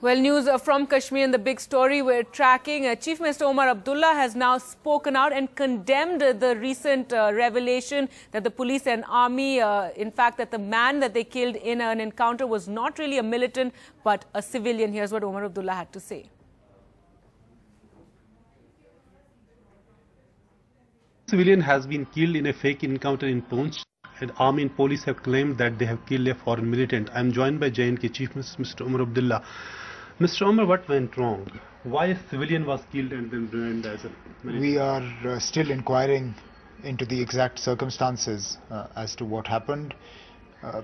Well, news from Kashmir and the big story we're tracking. Chief Minister Omar Abdullah has now spoken out and condemned the recent revelation that the police and army, in fact, that the man that they killed in an encounter was not really a militant, but a civilian. Here's what Omar Abdullah had to say. Civilian has been killed in a fake encounter in Poonch, and army and police have claimed that they have killed a foreign militant. I am joined by J&K Chief Minister Mr. Omar Abdullah. Mr. Omar, what went wrong? Why a civilian was killed and then branded as a militant? We are still inquiring into the exact circumstances as to what happened.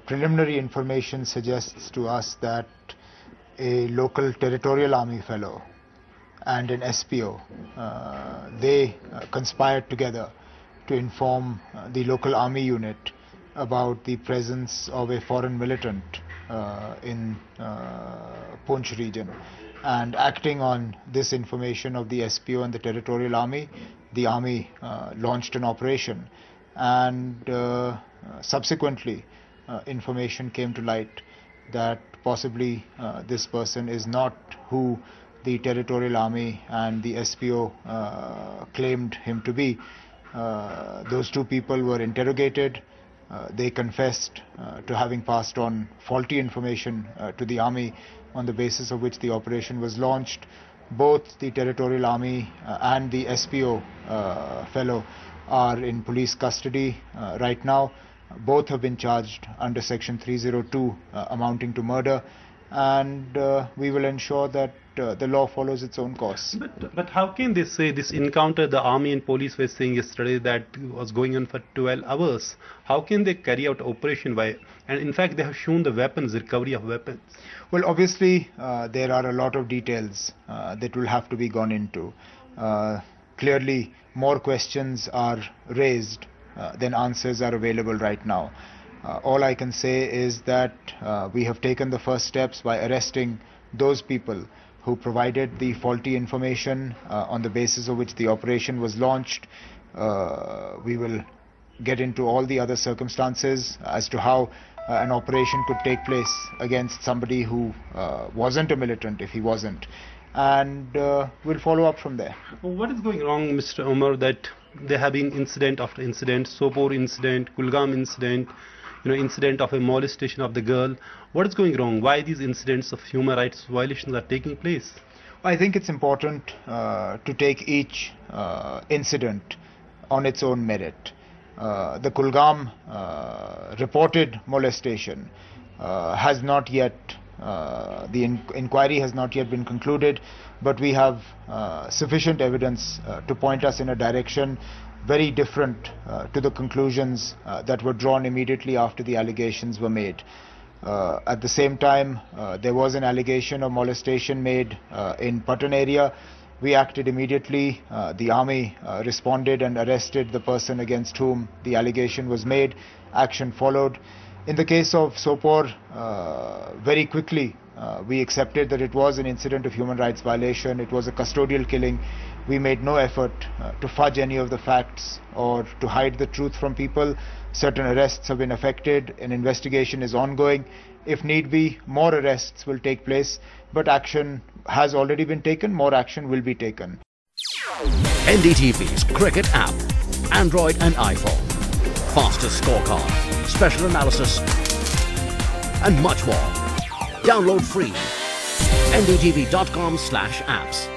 Preliminary information suggests to us that a local territorial army fellow and an SPO, they conspired together to inform the local army unit about the presence of a foreign militant in Poonch region, and acting on this information of the SPO and the territorial army, the army launched an operation, and subsequently information came to light that possibly this person is not who the territorial army and the SPO claimed him to be. Those two people were interrogated. They confessed to having passed on faulty information to the army, on the basis of which the operation was launched. Both the territorial army and the SPO fellow are in police custody right now. Both have been charged under section 302 amounting to murder, and we will ensure that the law follows its own course. But how can they say this encounter, the army and police were saying yesterday that was going on for 12 hours? How can they carry out operation by, and in fact they have shown the weapons, recovery of weapons? Well, obviously there are a lot of details that will have to be gone into. Clearly more questions are raised than answers are available right now. All I can say is that we have taken the first steps by arresting those people who provided the faulty information on the basis of which the operation was launched. We will get into all the other circumstances as to how an operation could take place against somebody who wasn't a militant, if he wasn't, and we'll follow up from there. What is going wrong, Mr. Omar, that there have been incident after incident, Sopore incident, Kulgam incident, incident of a molestation of the girl? What is going wrong? Why these incidents of human rights violations are taking place? I think it's important to take each incident on its own merit. The Kulgam reported molestation has not yet, the inquiry has not yet been concluded, but we have sufficient evidence to point us in a direction very different to the conclusions that were drawn immediately after the allegations were made. At the same time, there was an allegation of molestation made in Patan area. We acted immediately. The army responded and arrested the person against whom the allegation was made. Action followed. In the case of Sopore, very quickly we accepted that it was an incident of human rights violation. It was a custodial killing. We made no effort to fudge any of the facts or to hide the truth from people. Certain arrests have been effected. An investigation is ongoing. If need be, more arrests will take place, but action has already been taken. More action will be taken. NDTV's cricket app, Android and iPhone, fastest scorecard, special analysis, and much more. Download free. ndtv.com/apps.